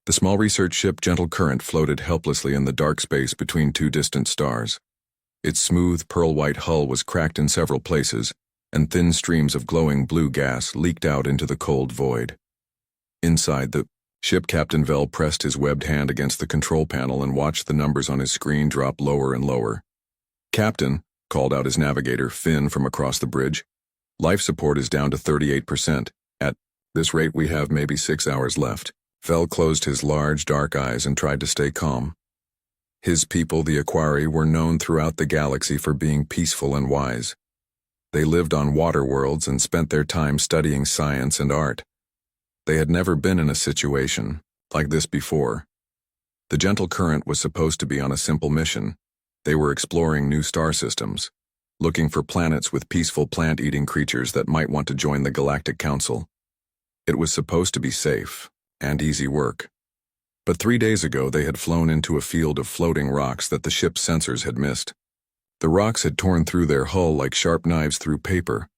The small research ship Gentle Current floated helplessly in the dark space between two distant stars. Its smooth, pearl-white hull was cracked in several places, and thin streams of glowing blue gas leaked out into the cold void. Inside the ship, Captain Vell pressed his webbed hand against the control panel and watched the numbers on his screen drop lower and lower. "Captain," called out his navigator, Finn, from across the bridge, "life support is down to 38%. At this rate, we have maybe 6 hours left." Vell closed his large, dark eyes and tried to stay calm. His people, the Aquari, were known throughout the galaxy for being peaceful and wise. They lived on water worlds and spent their time studying science and art. They had never been in a situation like this before. The Gentle Current was supposed to be on a simple mission. They were exploring new star systems, looking for planets with peaceful plant-eating creatures that might want to join the Galactic Council. It was supposed to be safe and easy work. But 3 days ago they had flown into a field of floating rocks that the ship's sensors had missed. The rocks had torn through their hull like sharp knives through paper.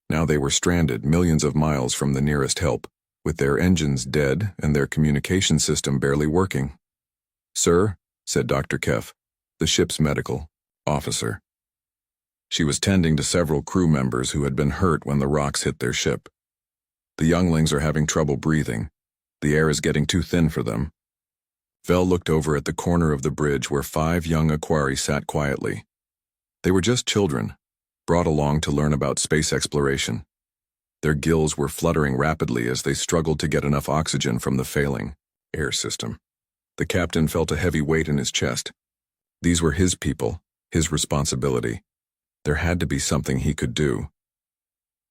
Now they were stranded millions of miles from the nearest help, with their engines dead and their communication system barely working. "Sir," said Dr. Kef, the ship's medical officer. She was tending to several crew members who had been hurt when the rocks hit their ship. "The younglings are having trouble breathing. The air is getting too thin for them." Vell looked over at the corner of the bridge where 5 young Aquari sat quietly. They were just children, brought along to learn about space exploration. Their gills were fluttering rapidly as they struggled to get enough oxygen from the failing air system. The captain felt a heavy weight in his chest. These were his people, his responsibility. There had to be something he could do.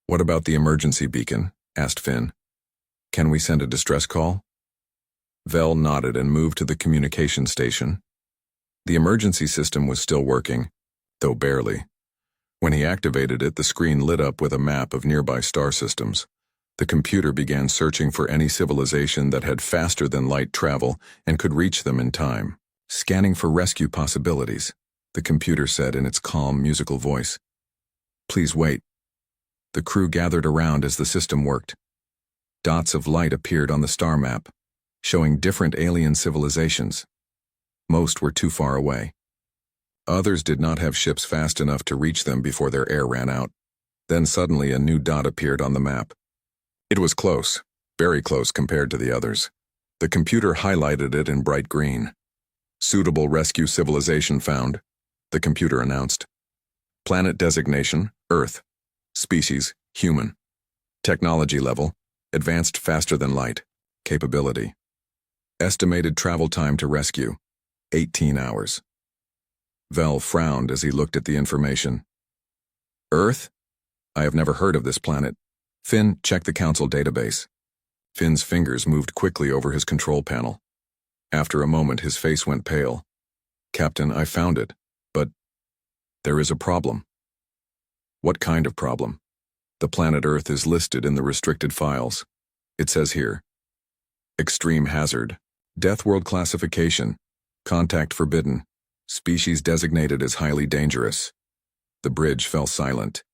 "What about the emergency beacon?" asked Finn. "Can we send a distress call?" Vell nodded and moved to the communication station. The emergency system was still working, though barely. When he activated it, the screen lit up with a map of nearby star systems. The computer began searching for any civilization that had faster-than-light travel and could reach them in time. "Scanning for rescue possibilities," the computer said in its calm, musical voice. "Please wait." The crew gathered around as the system worked. Dots of light appeared on the star map, showing different alien civilizations. Most were too far away. Others did not have ships fast enough to reach them before their air ran out. Then suddenly a new dot appeared on the map. It was close, very close compared to the others. The computer highlighted it in bright green. "Suitable rescue civilization found," the computer announced. "Planet designation, Earth. Species, human. Technology level, advanced faster than light. Capability. Estimated travel time to rescue, 18 hours. Vell frowned as he looked at the information. "Earth? I have never heard of this planet. Finn, check the Council database." Finn's fingers moved quickly over his control panel. After a moment, his face went pale. "Captain, I found it, but there is a problem." "What kind of problem?" "The planet Earth is listed in the restricted files. It says here, extreme hazard, Deathworld classification, contact forbidden, species designated as highly dangerous." The bridge fell silent.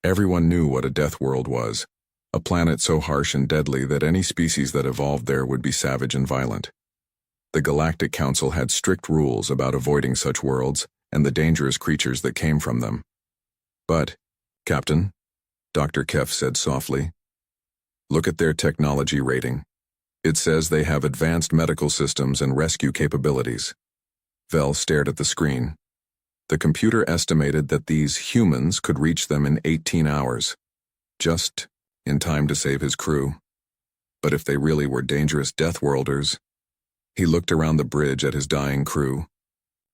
Everyone knew what a Deathworld was, a planet so harsh and deadly that any species that evolved there would be savage and violent. The Galactic Council had strict rules about avoiding such worlds and the dangerous creatures that came from them. "But, Captain," Dr. Kef said softly, "look at their technology rating. It says they have advanced medical systems and rescue capabilities." Vell stared at the screen. The computer estimated that these humans could reach them in 18 hours, just in time to save his crew. But if they really were dangerous Deathworlders— He looked around the bridge at his dying crew.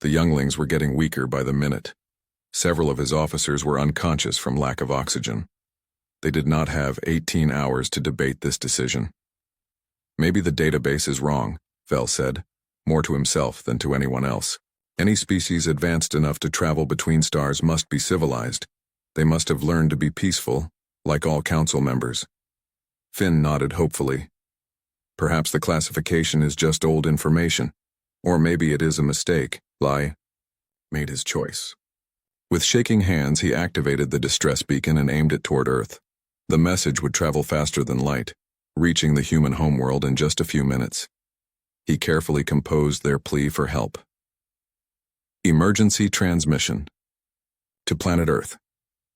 The younglings were getting weaker by the minute. Several of his officers were unconscious from lack of oxygen. They did not have 18 hours to debate this decision. "Maybe the database is wrong," Vell said, more to himself than to anyone else. "Any species advanced enough to travel between stars must be civilized. They must have learned to be peaceful, like all council members." Finn nodded hopefully. "Perhaps the classification is just old information, or maybe it is a mistake." Lai made his choice. With shaking hands, he activated the distress beacon and aimed it toward Earth. The message would travel faster than light, reaching the human homeworld in just a few minutes. He carefully composed their plea for help. Emergency transmission. To planet Earth.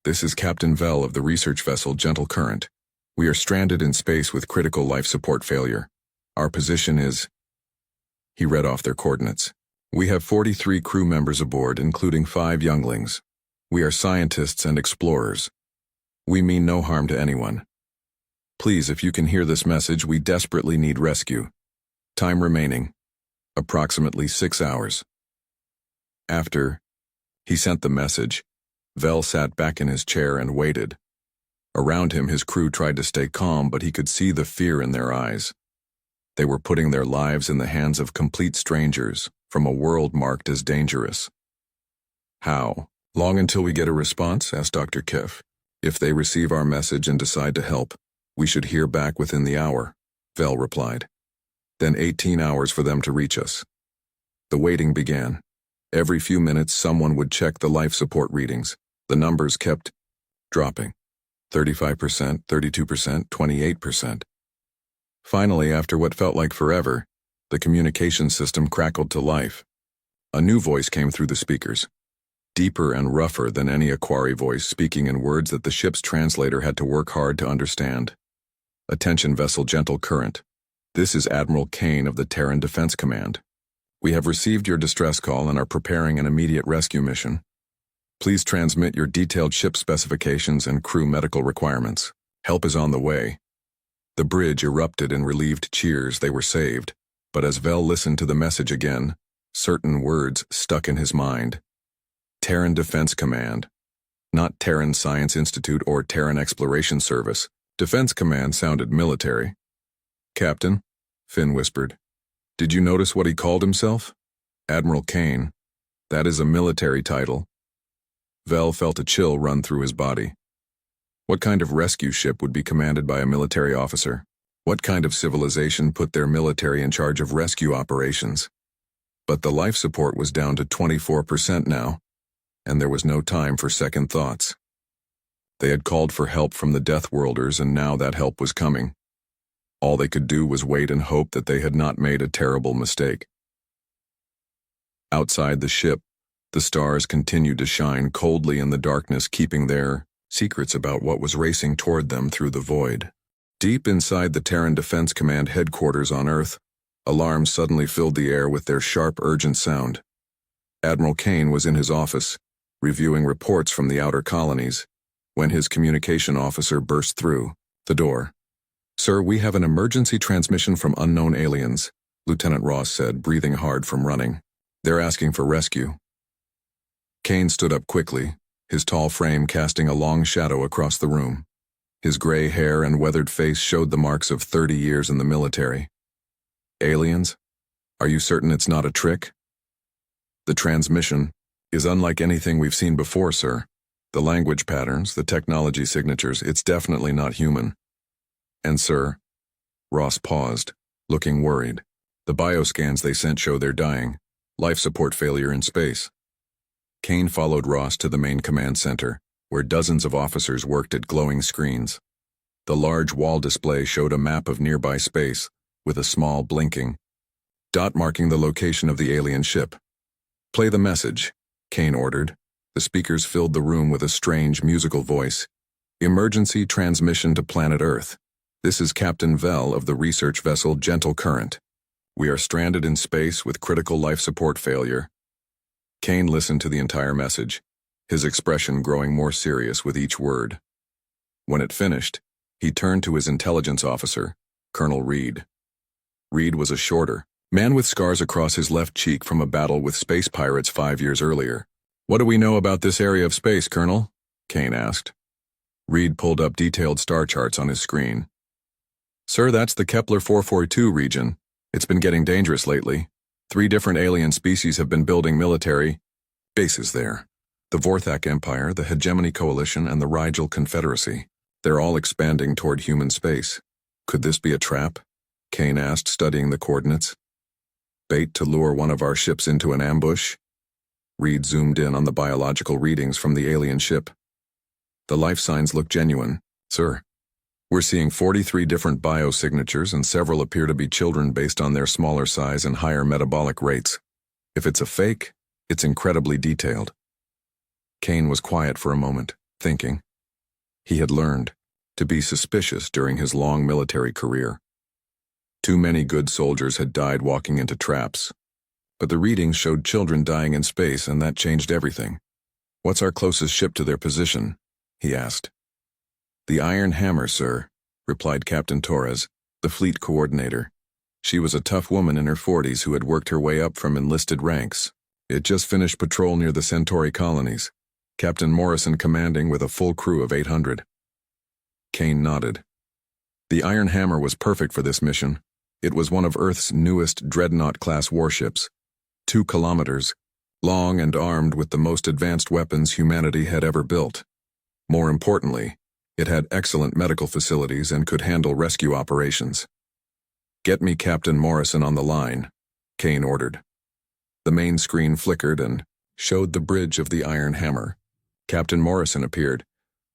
This is Captain Vell of the research vessel Gentle Current. We are stranded in space with critical life support failure. Our position is... He read off their coordinates. We have 43 crew members aboard, including 5 younglings. We are scientists and explorers. We mean no harm to anyone. Please, if you can hear this message, we desperately need rescue. Time remaining. Approximately 6 hours. After he sent the message, Vell sat back in his chair and waited. Around him, his crew tried to stay calm, but he could see the fear in their eyes. They were putting their lives in the hands of complete strangers from a world marked as dangerous. How long until we get a response? Asked Dr. Kiff. If they receive our message and decide to help, we should hear back within the hour, Vell replied. Then 18 hours for them to reach us. The waiting began. Every few minutes, someone would check the life support readings. The numbers kept dropping. 35%, 32%, 28%. Finally, after what felt like forever, the communication system crackled to life. A new voice came through the speakers, deeper and rougher than any Aquari voice, speaking in words that the ship's translator had to work hard to understand. Attention vessel Gentle Current. This is Admiral Kane of the Terran Defense Command. We have received your distress call and are preparing an immediate rescue mission. Please transmit your detailed ship specifications and crew medical requirements. Help is on the way. The bridge erupted in relieved cheers. They were saved. But as Vell listened to the message again, certain words stuck in his mind. Terran Defense Command. Not Terran Science Institute or Terran Exploration Service. Defense Command sounded military. Captain, Finn whispered. Did you notice what he called himself? Admiral Kane. That is a military title. Vell felt a chill run through his body. What kind of rescue ship would be commanded by a military officer? What kind of civilization put their military in charge of rescue operations? But the life support was down to 24% now, and there was no time for second thoughts. They had called for help from the Deathworlders, and now that help was coming. All they could do was wait and hope that they had not made a terrible mistake. Outside the ship, the stars continued to shine coldly in the darkness, keeping their secrets about what was racing toward them through the void. Deep inside the Terran Defense Command headquarters on Earth, alarms suddenly filled the air with their sharp, urgent sound. Admiral Kane was in his office, reviewing reports from the outer colonies, when his communication officer burst through the door. Sir, we have an emergency transmission from unknown aliens, Lieutenant Ross said, breathing hard from running. They're asking for rescue. Kane stood up quickly, his tall frame casting a long shadow across the room. His gray hair and weathered face showed the marks of 30 years in the military. Aliens? Are you certain it's not a trick? The transmission is unlike anything we've seen before, sir. The language patterns, the technology signatures, it's definitely not human. And sir, Ross paused, looking worried. The bioscans they sent show they're dying. Life support failure in space. Kane followed Ross to the main command center, where dozens of officers worked at glowing screens. The large wall display showed a map of nearby space, with a small blinking dot marking the location of the alien ship. Play the message, Kane ordered. The speakers filled the room with a strange musical voice. Emergency transmission to planet Earth. This is Captain Vell of the research vessel Gentle Current. We are stranded in space with critical life support failure. Kane listened to the entire message, his expression growing more serious with each word. When it finished, he turned to his intelligence officer, Colonel Reed. Reed was a shorter man with scars across his left cheek from a battle with space pirates 5 years earlier. What do we know about this area of space, Colonel? Kane asked. Reed pulled up detailed star charts on his screen. Sir, that's the Kepler 442 region. It's been getting dangerous lately. 3 different alien species have been building military bases there. The Vorthak Empire, the Hegemony Coalition, and the Rigel Confederacy. They're all expanding toward human space. Could this be a trap? Kane asked, studying the coordinates. Bait to lure one of our ships into an ambush? Reed zoomed in on the biological readings from the alien ship. The life signs look genuine, sir. We're seeing 43 different biosignatures, and several appear to be children based on their smaller size and higher metabolic rates. If it's a fake, it's incredibly detailed. Kane was quiet for a moment, thinking. He had learned to be suspicious during his long military career. Too many good soldiers had died walking into traps. But the readings showed children dying in space, and that changed everything. "What's our closest ship to their position?" he asked. "The Iron Hammer, sir," replied Captain Torres, the fleet coordinator. She was a tough woman in her 40s who had worked her way up from enlisted ranks. It just finished patrol near the Centauri colonies. Captain Morrison commanding with a full crew of 800. Kane nodded. The Iron Hammer was perfect for this mission. It was one of Earth's newest dreadnought-class warships, 2 kilometers, long and armed with the most advanced weapons humanity had ever built. More importantly, it had excellent medical facilities and could handle rescue operations. "Get me Captain Morrison on the line," Kane ordered. The main screen flickered and showed the bridge of the Iron Hammer. Captain Morrison appeared,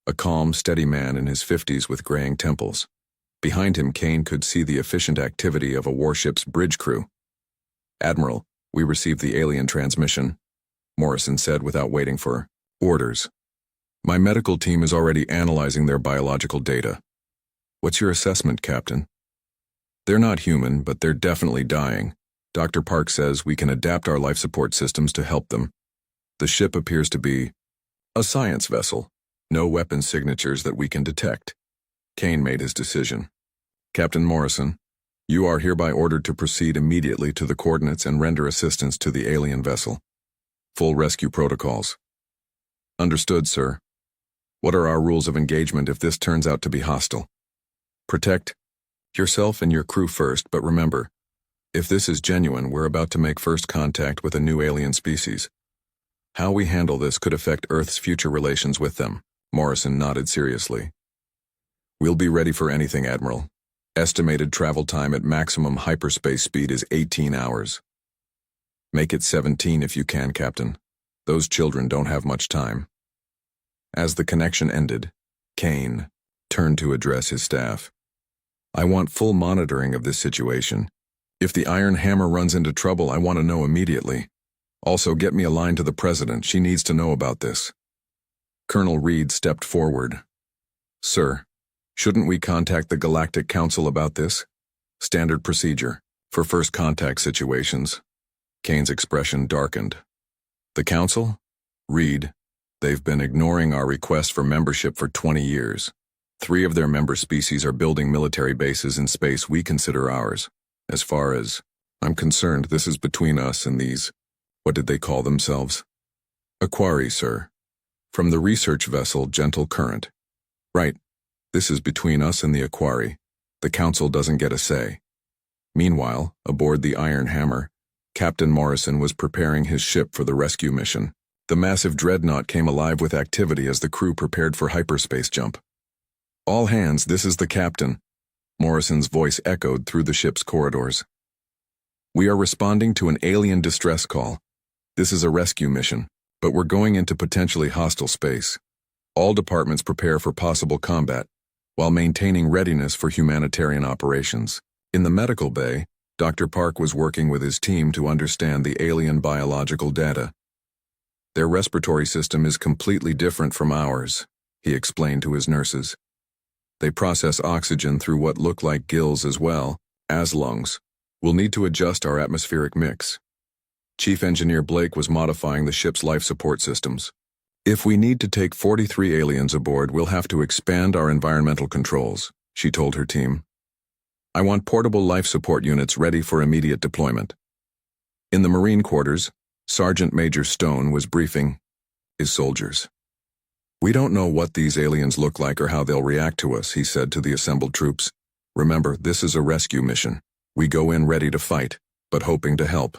a calm, steady man in his 50s with graying temples. Behind him, Kane could see the efficient activity of a warship's bridge crew. "Admiral, we received the alien transmission," Morrison said without waiting for orders. "My medical team is already analyzing their biological data. What's your assessment, Captain?" "They're not human, but they're definitely dying. Dr. Park says we can adapt our life support systems to help them. The ship appears to be a science vessel. No weapon signatures that we can detect." Kane made his decision. "Captain Morrison, you are hereby ordered to proceed immediately to the coordinates and render assistance to the alien vessel. Full rescue protocols." "Understood, sir. What are our rules of engagement if this turns out to be hostile?" "Protect yourself and your crew first, but remember, if this is genuine, we're about to make first contact with a new alien species. How we handle this could affect Earth's future relations with them." Morrison nodded seriously. "We'll be ready for anything, Admiral. Estimated travel time at maximum hyperspace speed is 18 hours. Make it 17 if you can, Captain. Those children don't have much time." As the connection ended, Kane turned to address his staff. "I want full monitoring of this situation. If the Iron Hammer runs into trouble, I want to know immediately. Also, get me a line to the President. She needs to know about this." Colonel Reed stepped forward. "Sir, shouldn't we contact the Galactic Council about this? Standard procedure for first contact situations." Kane's expression darkened. "The Council? Reed, they've been ignoring our request for membership for 20 years. 3 of their member species are building military bases in space we consider ours. As far as I'm concerned, this is between us and these, what did they call themselves? Aquari, sir. From the research vessel Gentle Current. Right. This is between us and the Aquari. The Council doesn't get a say." Meanwhile, aboard the Iron Hammer, Captain Morrison was preparing his ship for the rescue mission. The massive dreadnought came alive with activity as the crew prepared for hyperspace jump. "All hands, this is the captain." Morrison's voice echoed through the ship's corridors. "We are responding to an alien distress call. This is a rescue mission, but we're going into potentially hostile space. All departments prepare for possible combat, while maintaining readiness for humanitarian operations." In the medical bay, Dr. Park was working with his team to understand the alien biological data. "Their respiratory system is completely different from ours," he explained to his nurses. "They process oxygen through what look like gills as well as lungs. We'll need to adjust our atmospheric mix." Chief Engineer Blake was modifying the ship's life support systems. "If we need to take 43 aliens aboard, we'll have to expand our environmental controls," she told her team. "I want portable life support units ready for immediate deployment." In the Marine quarters, Sergeant Major Stone was briefing his soldiers. "We don't know what these aliens look like or how they'll react to us," he said to the assembled troops. "Remember, this is a rescue mission. We go in ready to fight, but hoping to help."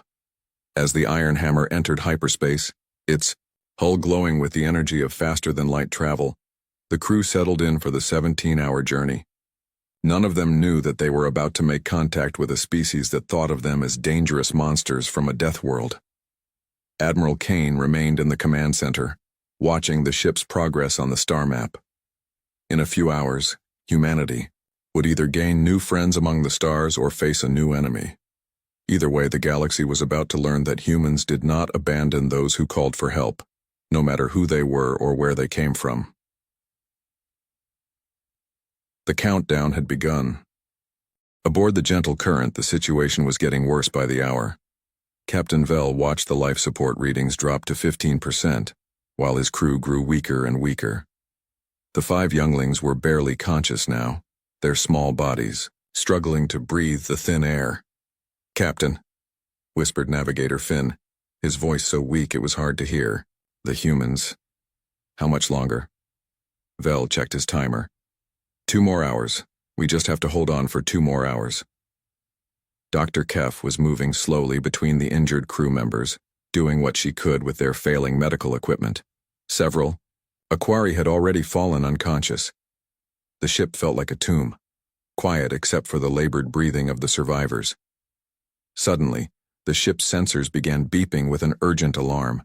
As the Iron Hammer entered hyperspace, its hull glowing with the energy of faster-than-light travel, the crew settled in for the 17-hour journey. None of them knew that they were about to make contact with a species that thought of them as dangerous monsters from a death world. Admiral Kane remained in the command center, watching the ship's progress on the star map. In a few hours, Humanity would either gain new friends among the stars or face a new enemy. Either way, the galaxy was about to learn that humans did not abandon those who called for help, no matter who they were or where they came from. The countdown had begun. Aboard the Gentle Current, the situation was getting worse by the hour. Captain Vell watched the life support readings drop to 15%, while his crew grew weaker and weaker. The 5 younglings were barely conscious now, their small bodies struggling to breathe the thin air. "Captain," whispered Navigator Finn, his voice so weak it was hard to hear. "The humans. How much longer?" Vell checked his timer. 2 more hours. We just have to hold on for 2 more hours. Dr. Kef was moving slowly between the injured crew members, doing what she could with their failing medical equipment. Several. Aquari had already fallen unconscious. The ship felt like a tomb, quiet except for the labored breathing of the survivors. Suddenly, the ship's sensors began beeping with an urgent alarm.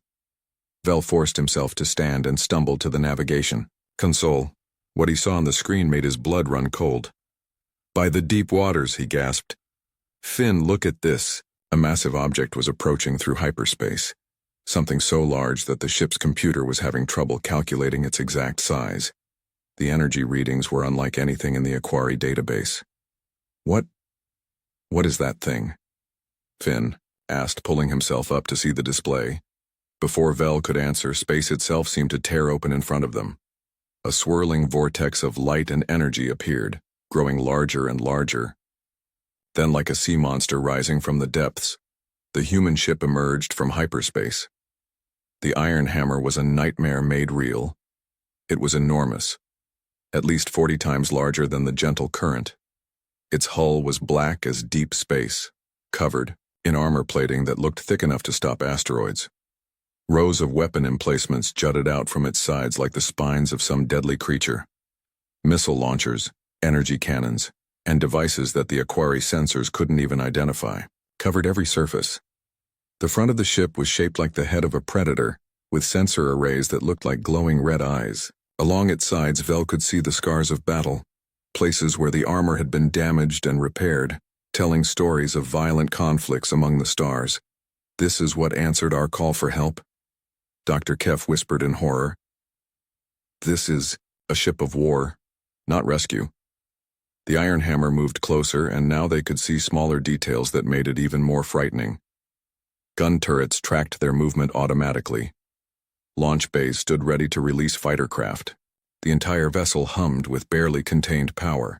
Vell forced himself to stand and stumbled to the navigation console. What he saw on the screen made his blood run cold. "By the deep waters," he gasped. "Finn, look at this." A massive object was approaching through hyperspace, something so large that the ship's computer was having trouble calculating its exact size. The energy readings were unlike anything in the Aquari database. What is that thing?" Finn asked, pulling himself up to see the display. Before Vell could answer, space itself seemed to tear open in front of them. A swirling vortex of light and energy appeared, growing larger and larger. Then, like a sea monster rising from the depths, the human ship emerged from hyperspace. The Iron Hammer was a nightmare made real. It was enormous, at least 40 times larger than the Gentle Current. Its hull was black as deep space, covered in armor plating that looked thick enough to stop asteroids. Rows of weapon emplacements jutted out from its sides like the spines of some deadly creature. Missile launchers, energy cannons, and devices that the Aquari sensors couldn't even identify covered every surface. The front of the ship was shaped like the head of a predator, with sensor arrays that looked like glowing red eyes. Along its sides, Vell could see the scars of battle, places where the armor had been damaged and repaired, telling stories of violent conflicts among the stars. "This is what answered our call for help?" Dr. Kef whispered in horror. "This is a ship of war, not rescue." The Iron Hammer moved closer, and now they could see smaller details that made it even more frightening. Gun turrets tracked their movement automatically. Launch bays stood ready to release fighter craft. The entire vessel hummed with barely contained power.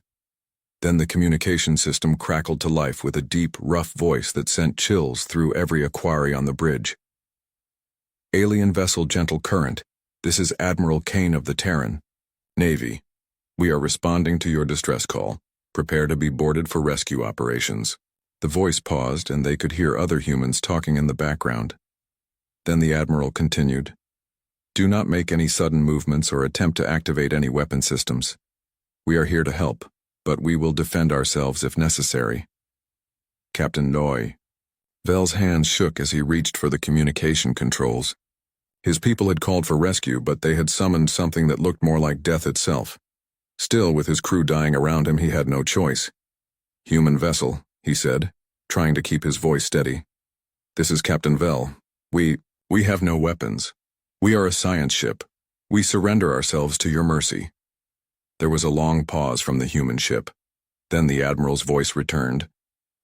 Then the communication system crackled to life with a deep, rough voice that sent chills through every Aquari on the bridge. "Alien vessel Gentle Current, this is Admiral Kane of the Terran, Navy. We are responding to your distress call. Prepare to be boarded for rescue operations." The voice paused, and they could hear other humans talking in the background. Then the Admiral continued. "Do not make any sudden movements or attempt to activate any weapon systems. We are here to help, but we will defend ourselves if necessary." Captain Noy. Vell's hands shook as he reached for the communication controls. His people had called for rescue, but they had summoned something that looked more like death itself. Still, with his crew dying around him, he had no choice. "Human vessel," he said, trying to keep his voice steady. "This is Captain Vell. We have no weapons. We are a science ship. We surrender ourselves to your mercy." There was a long pause from the human ship. Then the Admiral's voice returned,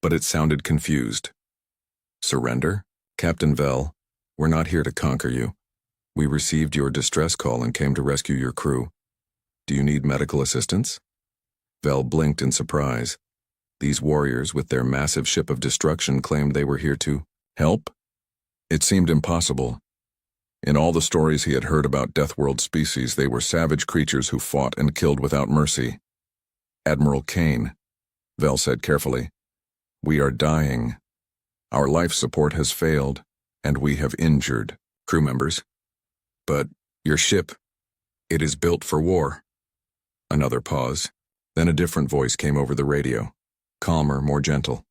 but it sounded confused. "Surrender? Captain Vell, we're not here to conquer you. We received your distress call and came to rescue your crew. Do you need medical assistance?" Vell blinked in surprise. These warriors with their massive ship of destruction claimed they were here to help? It seemed impossible. In all the stories he had heard about Deathworld species, they were savage creatures who fought and killed without mercy. "Admiral Kane," Vell said carefully, "we are dying. Our life support has failed, and we have injured crew members. But your ship, it is built for war." Another pause. Then a different voice came over the radio, calmer, more gentle.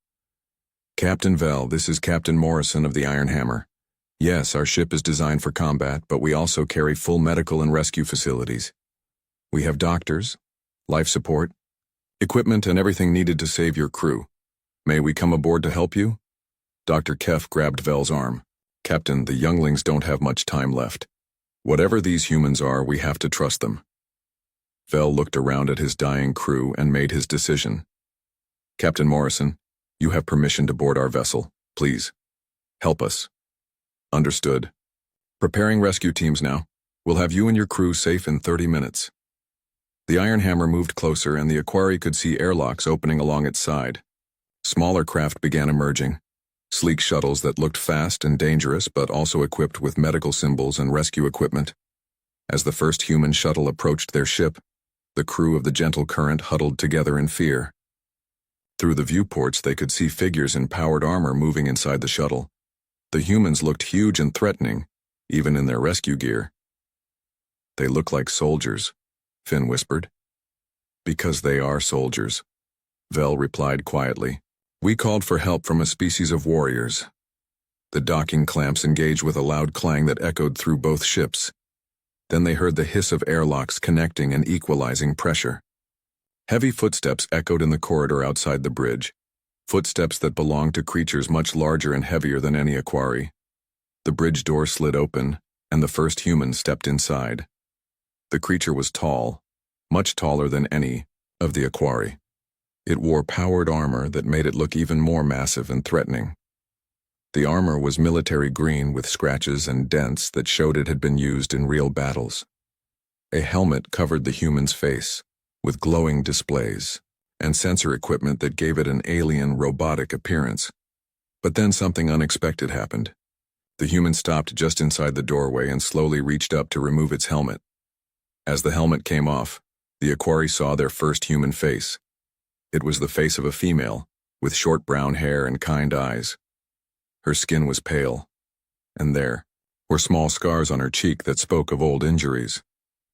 "Captain Vell, this is Captain Morrison of the Iron Hammer. Yes, our ship is designed for combat, but we also carry full medical and rescue facilities. We have doctors, life support, equipment and everything needed to save your crew. May we come aboard to help you? Dr. Kef grabbed Vel's arm. Captain, the younglings don't have much time left. Whatever these humans are, we have to trust them. Vel looked around at his dying crew and made his decision. Captain Morrison, you have permission to board our vessel. Please, help us. Understood. Preparing rescue teams now. We'll have you and your crew safe in 30 minutes. The Iron Hammer moved closer and the Aquari could see airlocks opening along its side. Smaller craft began emerging. Sleek shuttles that looked fast and dangerous but also equipped with medical symbols and rescue equipment. As the first human shuttle approached their ship, the crew of the Gentle Current huddled together in fear. Through the viewports they could see figures in powered armor moving inside the shuttle. The humans looked huge and threatening, even in their rescue gear. They look like soldiers, Finn whispered. Because they are soldiers, Vel replied quietly. We called for help from a species of warriors. The docking clamps engaged with a loud clang that echoed through both ships. Then they heard the hiss of airlocks connecting and equalizing pressure. Heavy footsteps echoed in the corridor outside the bridge, footsteps that belonged to creatures much larger and heavier than any Aquari. The bridge door slid open, and the first human stepped inside. The creature was tall, much taller than any of the Aquari. It wore powered armor that made it look even more massive and threatening. The armor was military green with scratches and dents that showed it had been used in real battles. A helmet covered the human's face, with glowing displays, and sensor equipment that gave it an alien, robotic appearance. But then something unexpected happened. The human stopped just inside the doorway and slowly reached up to remove its helmet. As the helmet came off, the Aquari saw their first human face. It was the face of a female, with short brown hair and kind eyes. Her skin was pale, and there were small scars on her cheek that spoke of old injuries.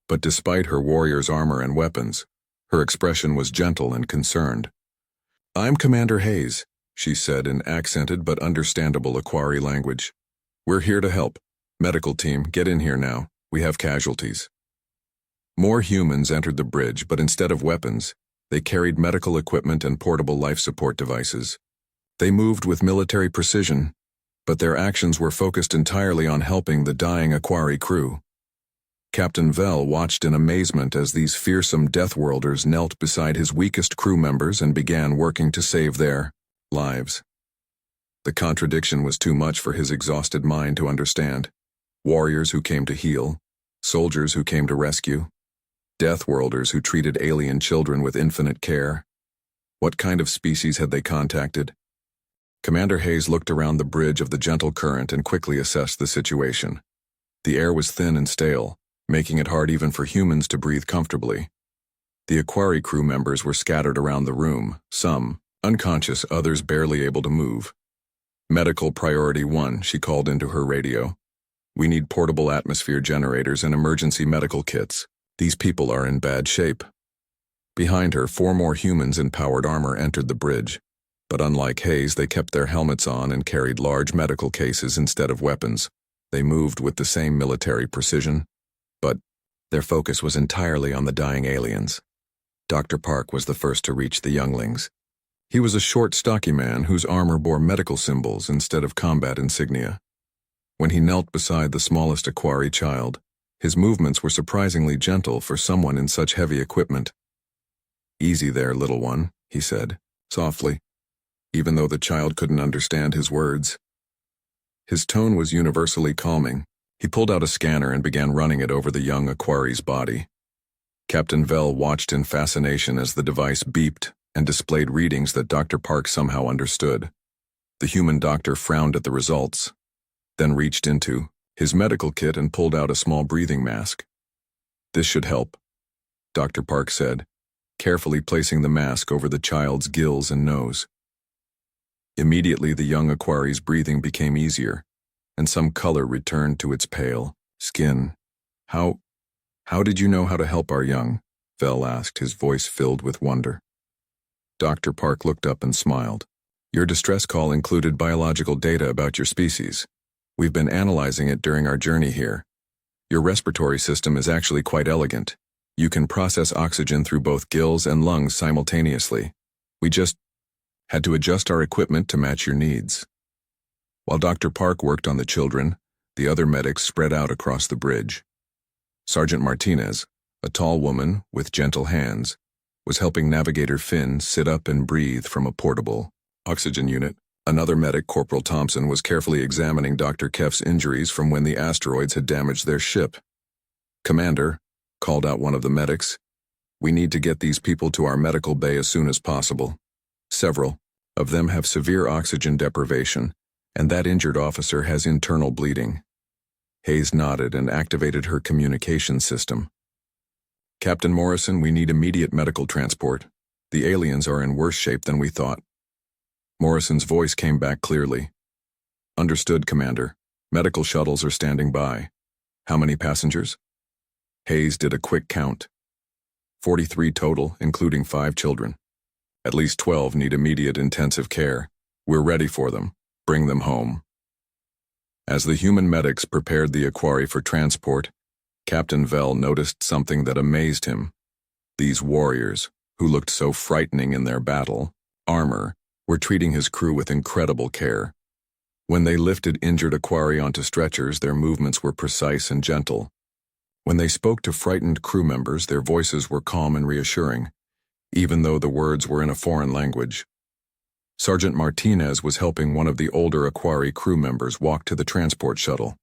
But despite her warrior's armor and weapons, her expression was gentle and concerned. I'm Commander Hayes, she said in accented but understandable Aquari language. We're here to help. Medical team, get in here now. We have casualties. More humans entered the bridge, but instead of weapons, they carried medical equipment and portable life support devices. They moved with military precision, but their actions were focused entirely on helping the dying Aquari crew. Captain Vel watched in amazement as these fearsome Deathworlders knelt beside his weakest crew members and began working to save their lives. The contradiction was too much for his exhausted mind to understand. Warriors who came to heal, soldiers who came to rescue, Deathworlders who treated alien children with infinite care. What kind of species had they contacted? Commander Hayes looked around the bridge of the Gentle Current and quickly assessed the situation. The air was thin and stale, making it hard even for humans to breathe comfortably. The Aquari crew members were scattered around the room, some unconscious, others barely able to move. Medical Priority 1, she called into her radio. We need portable atmosphere generators and emergency medical kits. These people are in bad shape. Behind her, 4 more humans in powered armor entered the bridge. But unlike Hayes, they kept their helmets on and carried large medical cases instead of weapons. They moved with the same military precision, but their focus was entirely on the dying aliens. Dr. Park was the first to reach the younglings. He was a short, stocky man whose armor bore medical symbols instead of combat insignia. When he knelt beside the smallest Aquari child, his movements were surprisingly gentle for someone in such heavy equipment. Easy there, little one, he said, softly, even though the child couldn't understand his words. His tone was universally calming. He pulled out a scanner and began running it over the young Aquari's body. Captain Vel watched in fascination as the device beeped and displayed readings that Dr. Park somehow understood. The human doctor frowned at the results, then reached into his medical kit and pulled out a small breathing mask. This should help, Dr. Park said, carefully placing the mask over the child's gills and nose. Immediately the young Aquari's breathing became easier, and some color returned to its pale skin. How did you know how to help our young? Vel asked, his voice filled with wonder. Dr. Park looked up and smiled. Your distress call included biological data about your species. We've been analyzing it during our journey here. Your respiratory system is actually quite elegant. You can process oxygen through both gills and lungs simultaneously. We just had to adjust our equipment to match your needs." While Dr. Park worked on the children, the other medics spread out across the bridge. Sergeant Martinez, a tall woman with gentle hands, was helping Navigator Finn sit up and breathe from a portable oxygen unit. Another medic, Corporal Thompson, was carefully examining Dr. Keff's injuries from when the asteroids had damaged their ship. "Commander," called out one of the medics, "we need to get these people to our medical bay as soon as possible. Several of them have severe oxygen deprivation, and that injured officer has internal bleeding." Hayes nodded and activated her communication system. "Captain Morrison, we need immediate medical transport. The aliens are in worse shape than we thought." Morrison's voice came back clearly. "Understood, Commander. Medical shuttles are standing by. How many passengers?" Hayes did a quick count. 43 total, including 5 children. At least 12 need immediate intensive care. We're ready for them. Bring them home. As the human medics prepared the Aquari for transport, Captain Vell noticed something that amazed him. These warriors, who looked so frightening in their battle armor, were treating his crew with incredible care. When they lifted injured Aquari onto stretchers, their movements were precise and gentle. When they spoke to frightened crew members, their voices were calm and reassuring, even though the words were in a foreign language. Sergeant Martinez was helping one of the older Aquari crew members walk to the transport shuttle.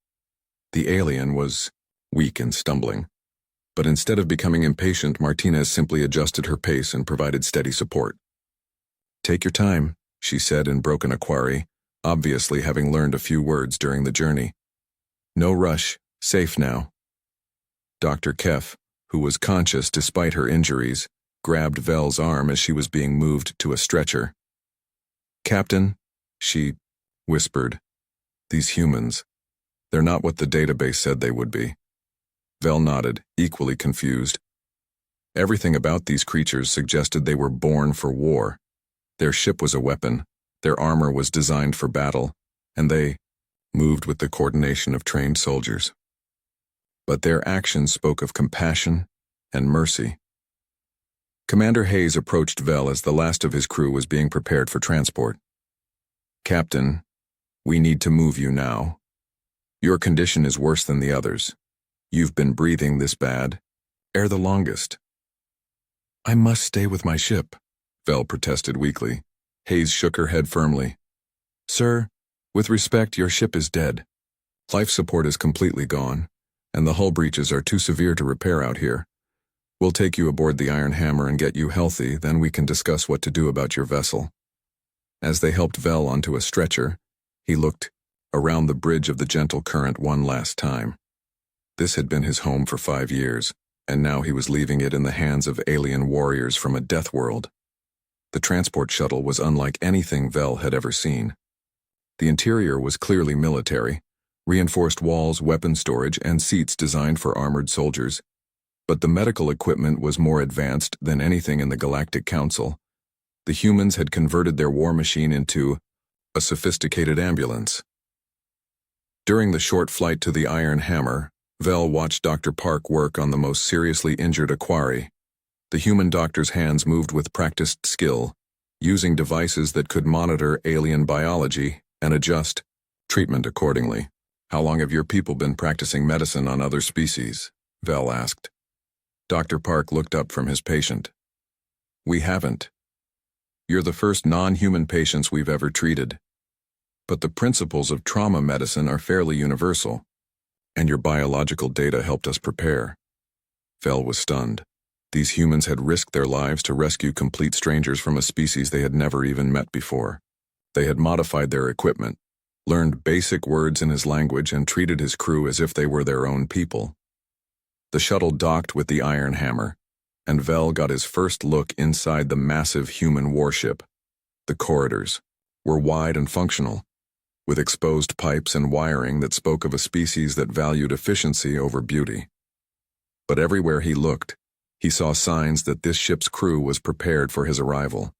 The alien was weak and stumbling, but instead of becoming impatient, Martinez simply adjusted her pace and provided steady support. "Take your time," she said in broken Aquari, obviously having learned a few words during the journey. "No rush, safe now." Dr. Keff, who was conscious despite her injuries, grabbed Vell's arm as she was being moved to a stretcher. "Captain," she whispered, "these humans, they're not what the database said they would be." Vell nodded, equally confused. Everything about these creatures suggested they were born for war. Their ship was a weapon, their armor was designed for battle, and they moved with the coordination of trained soldiers. But their actions spoke of compassion and mercy. Commander Hayes approached Vell as the last of his crew was being prepared for transport. "Captain, we need to move you now. Your condition is worse than the others. You've been breathing this bad ere the longest." "I must stay with my ship," Vell protested weakly. Hayes shook her head firmly. "Sir, with respect, your ship is dead. Life support is completely gone, and the hull breaches are too severe to repair out here. We'll take you aboard the Iron Hammer and get you healthy, then we can discuss what to do about your vessel." As they helped Vell onto a stretcher, he looked around the bridge of the gentle current one last time. This had been his home for 5 years, and now he was leaving it in the hands of alien warriors from a death world. The transport shuttle was unlike anything Vell had ever seen. The interior was clearly military, reinforced walls, weapon storage, and seats designed for armored soldiers. But the medical equipment was more advanced than anything in the Galactic Council. The humans had converted their war machine into a sophisticated ambulance. During the short flight to the Iron Hammer, Vell watched Dr. Park work on the most seriously injured Aquari. The human doctor's hands moved with practiced skill, using devices that could monitor alien biology and adjust treatment accordingly. "How long have your people been practicing medicine on other species?" Vell asked. Dr. Park looked up from his patient. "We haven't. You're the first non-human patients we've ever treated. But the principles of trauma medicine are fairly universal, and your biological data helped us prepare." Vell was stunned. These humans had risked their lives to rescue complete strangers from a species they had never even met before. They had modified their equipment, learned basic words in his language, and treated his crew as if they were their own people. The shuttle docked with the Iron Hammer, and Vell got his first look inside the massive human warship. The corridors were wide and functional, with exposed pipes and wiring that spoke of a species that valued efficiency over beauty. But everywhere he looked, he saw signs that this ship's crew was prepared for his arrival.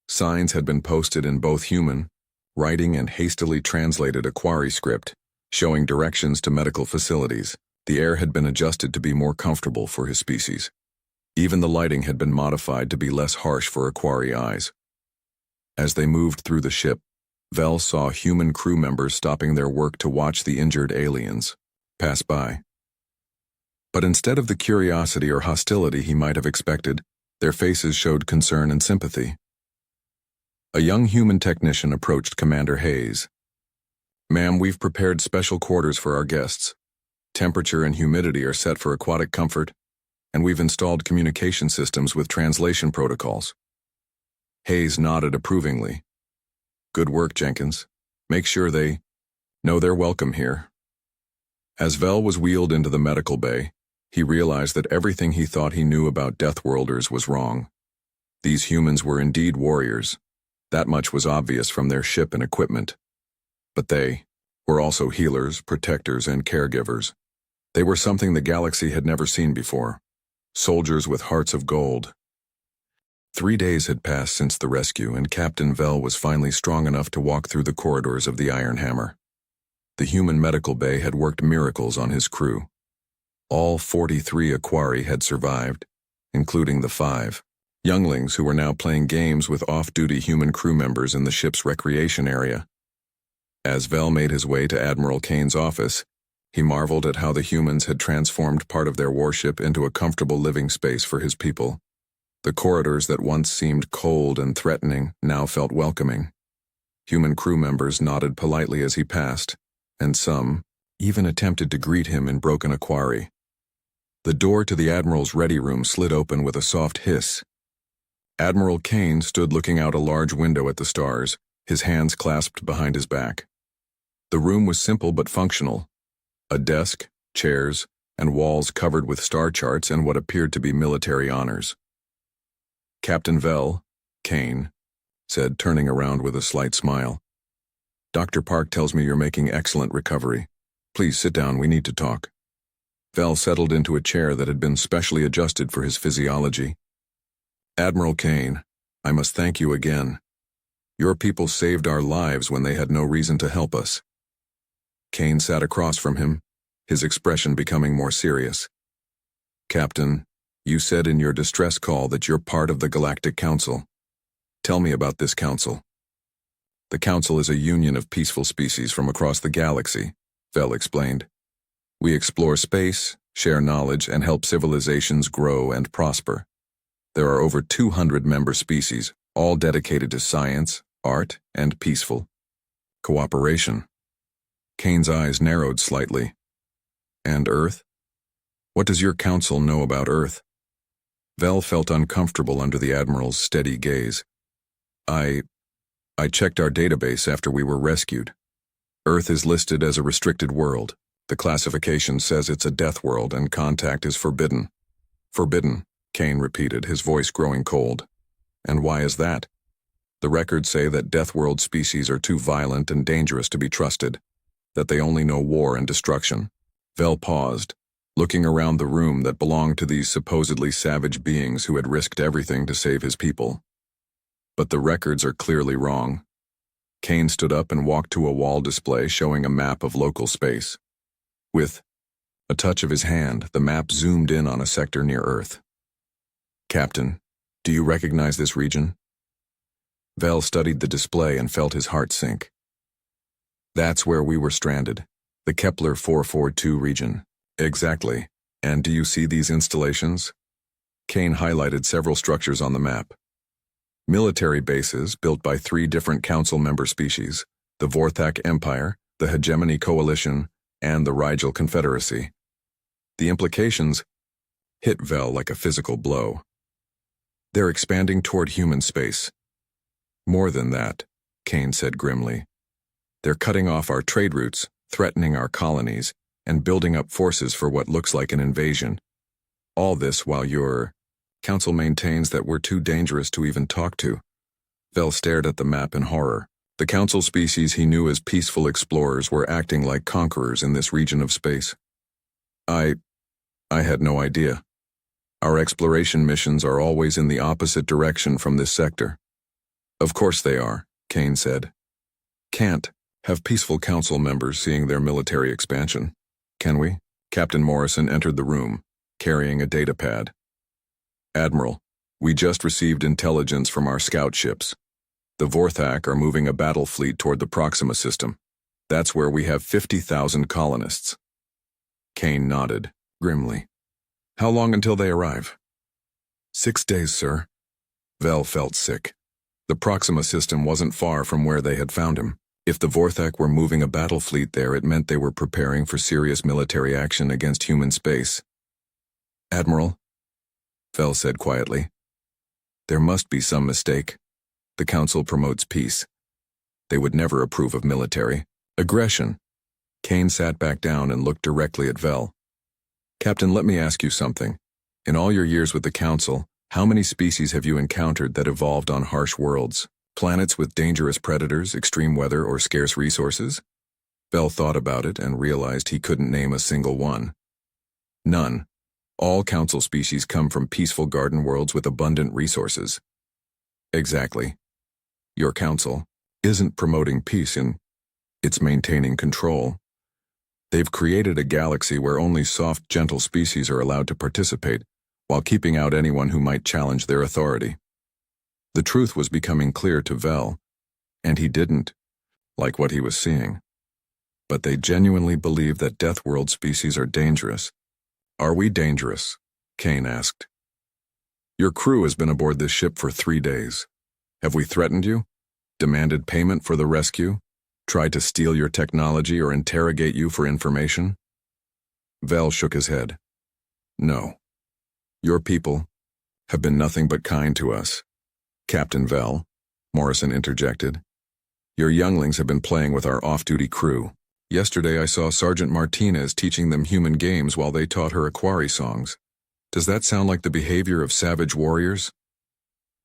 Signs had been posted in both human, writing, and hastily translated Aquari script, showing directions to medical facilities, The air had been adjusted to be more comfortable for his species. Even the lighting had been modified to be less harsh for Aquari eyes. As they moved through the ship, Vel saw human crew members stopping their work to watch the injured aliens pass by. But instead of the curiosity or hostility he might have expected, their faces showed concern and sympathy. A young human technician approached Commander Hayes. "Ma'am, we've prepared special quarters for our guests. Temperature and humidity are set for aquatic comfort, and we've installed communication systems with translation protocols." Hayes nodded approvingly. "Good work, Jenkins. Make sure they know they're welcome here." As Vel was wheeled into the medical bay, he realized that everything he thought he knew about Deathworlders was wrong. These humans were indeed warriors. That much was obvious from their ship and equipment. But they were also healers, protectors, and caregivers. They were something the galaxy had never seen before. Soldiers with hearts of gold. 3 days had passed since the rescue, and Captain Vel was finally strong enough to walk through the corridors of the Iron Hammer. The human medical bay had worked miracles on his crew. All 43 Aquari had survived, including the 5 younglings who were now playing games with off-duty human crew members in the ship's recreation area. As Vel made his way to Admiral Kane's office, he marveled at how the humans had transformed part of their warship into a comfortable living space for his people. The corridors that once seemed cold and threatening now felt welcoming. Human crew members nodded politely as he passed, and some even attempted to greet him in broken Aquari. The door to the Admiral's ready room slid open with a soft hiss. Admiral Kane stood looking out a large window at the stars, his hands clasped behind his back. The room was simple but functional. A desk, chairs, and walls covered with star charts and what appeared to be military honors. "Captain Vel," Kane said, turning around with a slight smile. "Dr. Park tells me you're making excellent recovery. Please sit down, we need to talk." Vel settled into a chair that had been specially adjusted for his physiology. "Admiral Kane, I must thank you again. Your people saved our lives when they had no reason to help us." Kane sat across from him, his expression becoming more serious. "Captain, you said in your distress call that you're part of the Galactic Council. Tell me about this council." "The Council is a union of peaceful species from across the galaxy," Vel explained. "We explore space, share knowledge, and help civilizations grow and prosper. There are over 200 member species, all dedicated to science, art, and peaceful cooperation." Kane's eyes narrowed slightly. "And Earth? What does your council know about Earth?" Vel felt uncomfortable under the Admiral's steady gaze. I checked our database after we were rescued. Earth is listed as a restricted world. The classification says it's a death world and contact is forbidden." "Forbidden," Kane repeated, his voice growing cold. "And why is that?" "The records say that death world species are too violent and dangerous to be trusted, that they only know war and destruction." Vel paused, looking around the room that belonged to these supposedly savage beings who had risked everything to save his people. "But the records are clearly wrong." Kane stood up and walked to a wall display showing a map of local space. With a touch of his hand, the map zoomed in on a sector near Earth. "Captain, do you recognize this region?" Vel studied the display and felt his heart sink. "That's where we were stranded, the Kepler 442 region." "Exactly. And do you see these installations?" Kane highlighted several structures on the map. Military bases built by 3 different council member species, the Vorthak Empire, the Hegemony Coalition, and the Rigel Confederacy. The implications hit Vel like a physical blow. They're expanding toward human space. "More than that," Kane said grimly. "They're cutting off our trade routes, threatening our colonies, and building up forces for what looks like an invasion. All this while your council maintains that we're too dangerous to even talk to." Vel stared at the map in horror. The council species he knew as peaceful explorers were acting like conquerors in this region of space. I had no idea. Our exploration missions are always in the opposite direction from this sector." "Of course they are," Kane said. "Can't have peaceful council members seeing their military expansion, can we?" Captain Morrison entered the room, carrying a datapad. Admiral, we just received intelligence from our scout ships. The Vorthak are moving a battle fleet toward the Proxima system. That's where we have 50,000 colonists. Kane nodded, grimly. How long until they arrive? 6 days, sir. Vel felt sick. The Proxima system wasn't far from where they had found him. If the Vorthak were moving a battle fleet there, it meant they were preparing for serious military action against human space. Admiral, Vel said quietly, there must be some mistake. The Council promotes peace. They would never approve of military aggression. Kane sat back down and looked directly at Vel. Captain, let me ask you something. In all your years with the Council, how many species have you encountered that evolved on harsh worlds? Planets with dangerous predators, extreme weather, or scarce resources? Vel thought about it and realized he couldn't name a single one. None. All Council species come from peaceful garden worlds with abundant resources. Exactly. Your Council isn't promoting peace it's maintaining control. They've created a galaxy where only soft, gentle species are allowed to participate, while keeping out anyone who might challenge their authority. The truth was becoming clear to Vel, and he didn't like what he was seeing. But they genuinely believe that Deathworld species are dangerous. Are we dangerous? Kane asked. Your crew has been aboard this ship for 3 days. Have we threatened you? Demanded payment for the rescue? Tried to steal your technology or interrogate you for information? Vel shook his head. No. Your people have been nothing but kind to us. Captain Vel, Morrison interjected. Your younglings have been playing with our off-duty crew. Yesterday I saw Sergeant Martinez teaching them human games while they taught her Aquari songs. Does that sound like the behavior of savage warriors?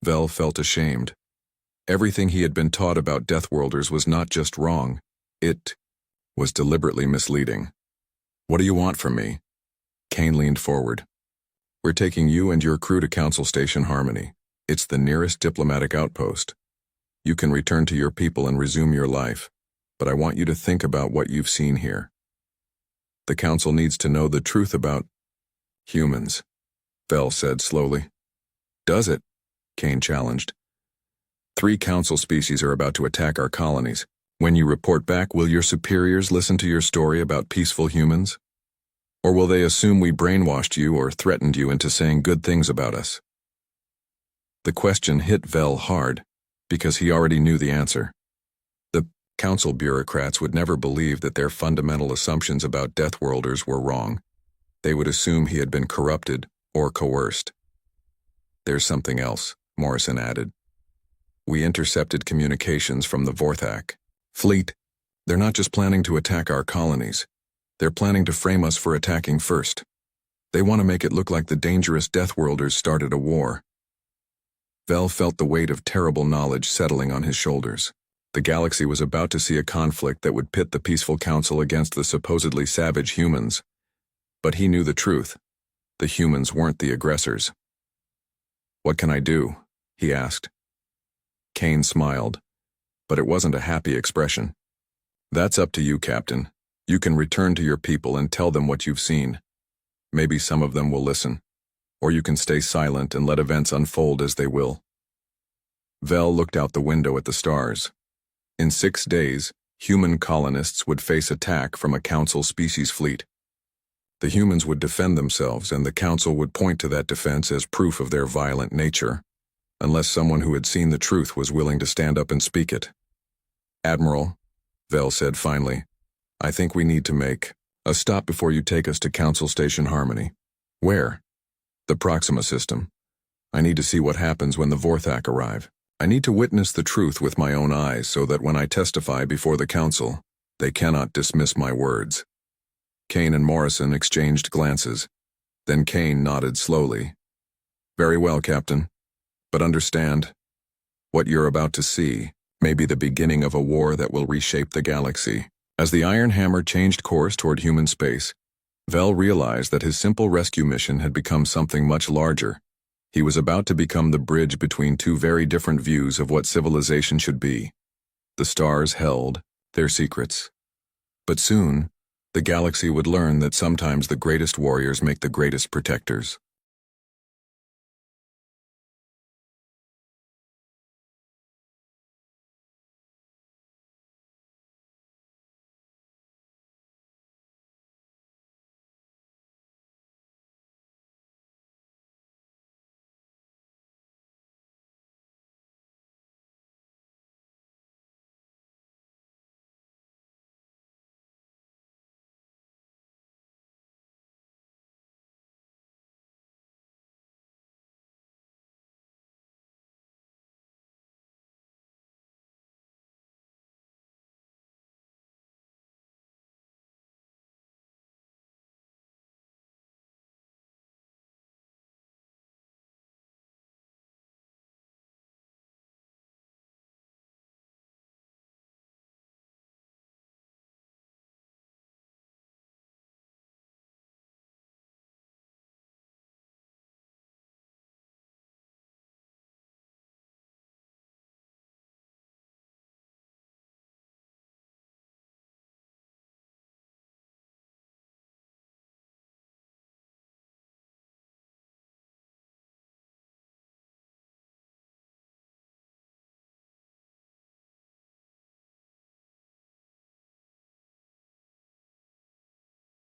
Vel felt ashamed. Everything he had been taught about Deathworlders was not just wrong, it was deliberately misleading. What do you want from me? Kane leaned forward. We're taking you and your crew to Council Station Harmony. It's the nearest diplomatic outpost. You can return to your people and resume your life, but I want you to think about what you've seen here. The Council needs to know the truth about humans, Vel said slowly. Does it? Kane challenged. 3 Council species are about to attack our colonies. When you report back, will your superiors listen to your story about peaceful humans? Or will they assume we brainwashed you or threatened you into saying good things about us? The question hit Vel hard, because he already knew the answer. The Council bureaucrats would never believe that their fundamental assumptions about Deathworlders were wrong. They would assume he had been corrupted or coerced. There's something else, Morrison added. We intercepted communications from the Vorthak fleet. They're not just planning to attack our colonies. They're planning to frame us for attacking first. They want to make it look like the dangerous Deathworlders started a war. Vel felt the weight of terrible knowledge settling on his shoulders. The galaxy was about to see a conflict that would pit the peaceful Council against the supposedly savage humans. But he knew the truth. The humans weren't the aggressors. What can I do? He asked. Kane smiled, but it wasn't a happy expression. That's up to you, Captain. You can return to your people and tell them what you've seen. Maybe some of them will listen. Or you can stay silent and let events unfold as they will. Vel looked out the window at the stars. In 6 days, human colonists would face attack from a Council species fleet. The humans would defend themselves, and the Council would point to that defense as proof of their violent nature, unless someone who had seen the truth was willing to stand up and speak it. Admiral, Vel said finally, I think we need to make a stop before you take us to Council Station Harmony. Where? The Proxima system. I need to see what happens when the Vorthak arrive. I need to witness the truth with my own eyes so that when I testify before the Council, they cannot dismiss my words. Kane and Morrison exchanged glances. Then Kane nodded slowly. Very well, Captain. But understand, what you're about to see may be the beginning of a war that will reshape the galaxy. As the Iron Hammer changed course toward human space, Vel realized that his simple rescue mission had become something much larger. He was about to become the bridge between 2 very different views of what civilization should be. The stars held their secrets. But soon, The galaxy would learn that sometimes the greatest warriors make the greatest protectors.